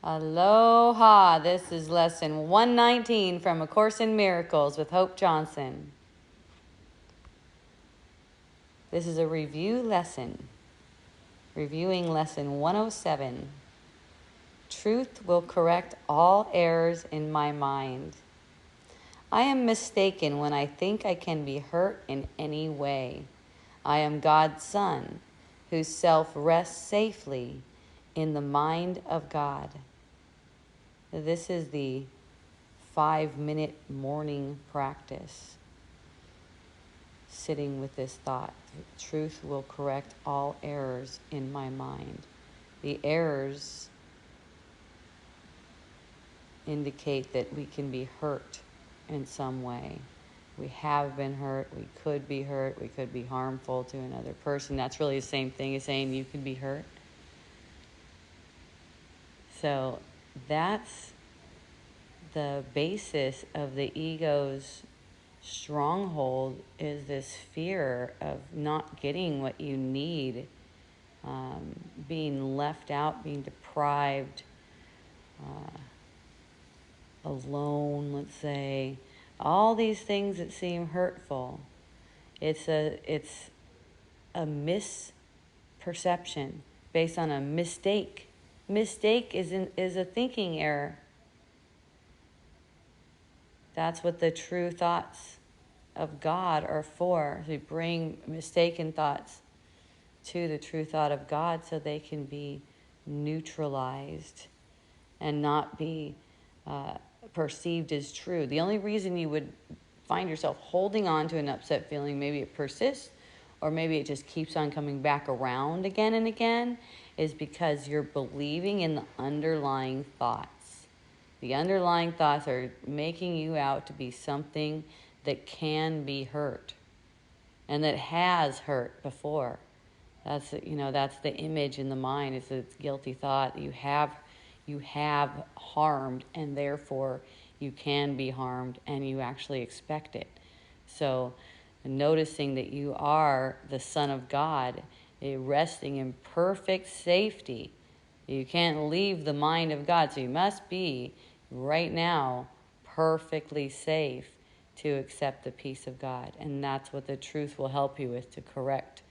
Aloha! This is lesson 119 from A Course in Miracles with Hope Johnson. This is a review lesson. Reviewing lesson 107. Truth will correct all errors in my mind. I am mistaken when I think I can be hurt in any way. I am God's son, whose self rests safely in the mind of God. This is the 5-minute morning practice. Sitting with this thought, truth will correct all errors in my mind. The errors indicate that we can be hurt in some way. We have been hurt, we could be harmful to another person. That's really the same thing as saying you could be hurt. So that's the basis of the ego's stronghold, is this fear of not getting what you need, being left out, being deprived, alone, let's say. All these things that seem hurtful. It's a misperception based on a mistake. Mistake is a thinking error. That's what the true thoughts of God are for. We bring mistaken thoughts to the true thought of God so they can be neutralized and not be perceived as true. The only reason you would find yourself holding on to an upset feeling, maybe it persists or maybe it just keeps on coming back around again and again, is because you're believing in the underlying thoughts. The underlying thoughts are making you out to be something that can be hurt and that has hurt before. That's the image in the mind. It's a guilty thought. You have harmed, and therefore you can be harmed, and you actually expect it. So noticing that you are the Son of God, resting in perfect safety. You can't leave the mind of God, so you must be right now perfectly safe to accept the peace of God. And that's what the truth will help you with, to correct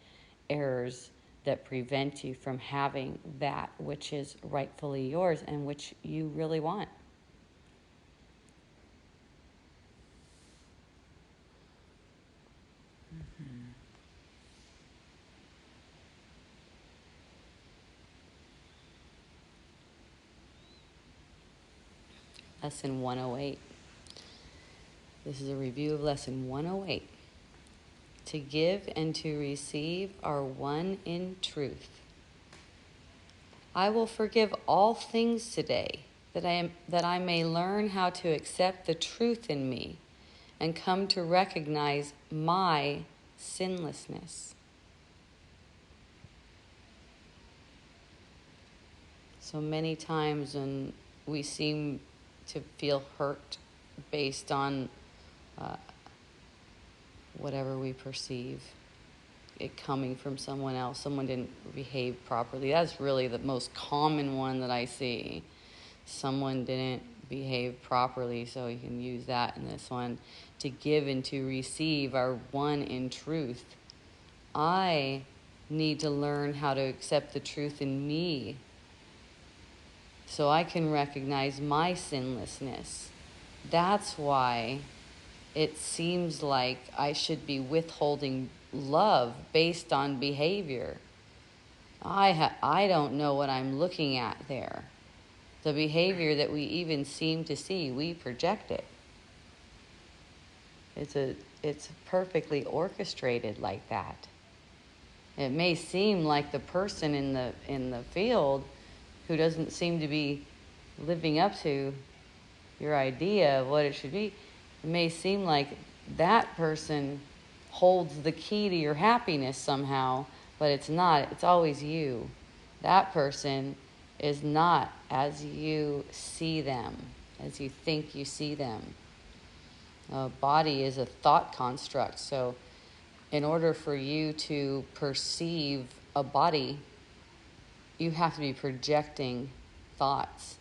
errors that prevent you from having that which is rightfully yours and which you really want. Lesson 108. This is a review of lesson 108. To give and to receive are one in truth. I will forgive all things today, that I may learn how to accept the truth in me and come to recognize my sinlessness. So many times when we seem to feel hurt based on whatever we perceive it coming from someone else, someone didn't behave properly. That's really the most common one that I see. Someone didn't behave properly, so you can use that in this one. To give and to receive are one in truth. I need to learn how to accept the truth in me so I can recognize my sinlessness. That's why it seems like I should be withholding love based on behavior. I don't know what I'm looking at there. The behavior that we even seem to see, we project it. It's perfectly orchestrated like that. It may seem like the person in the field who doesn't seem to be living up to your idea of what it should be, it may seem like that person holds the key to your happiness somehow, but it's not. It's always you. That person is not as you see them, as you think you see them. A body is a thought construct, so in order for you to perceive a body, you have to be projecting thoughts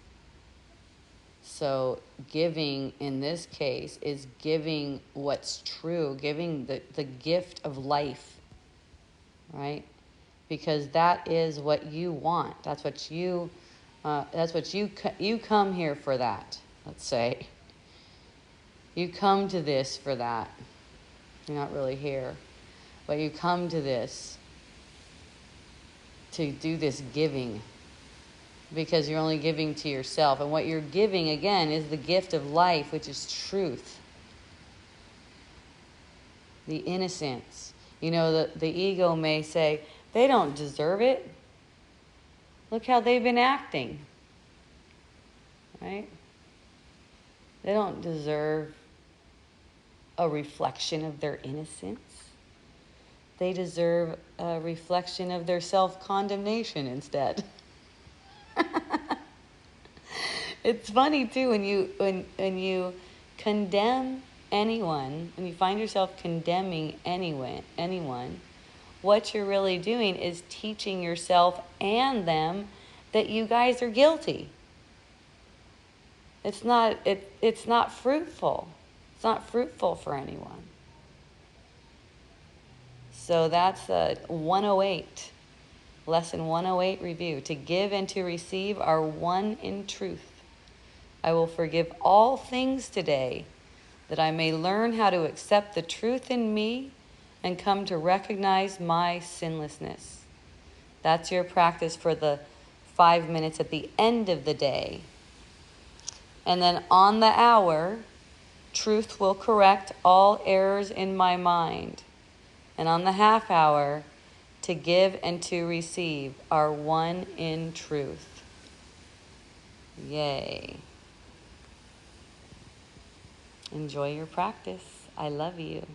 So giving in this case is giving what's true, giving the gift of life, right? Because that is what you want. That's what you you come here for that, let's say. You come to this for that. You're not really here. But you come to this to do this giving because you're only giving to yourself. And what you're giving, again, is the gift of life, which is truth. The innocence. You know, the ego may say, they don't deserve it. Look how they've been acting. Right? They don't deserve a reflection of their innocence. They deserve a reflection of their self-condemnation instead. It's funny too when you condemn anyone, when you find yourself condemning anyone, what you're really doing is teaching yourself and them that you guys are guilty. It's not fruitful. It's not fruitful for anyone. So that's 108. Lesson 108 review. To give and to receive are one in truth. I will forgive all things today, that I may learn how to accept the truth in me and come to recognize my sinlessness. That's your practice for the 5 minutes at the end of the day. And then on the hour, truth will correct all errors in my mind. And on the half hour, to give and to receive are one in truth. Yay. Enjoy your practice. I love you.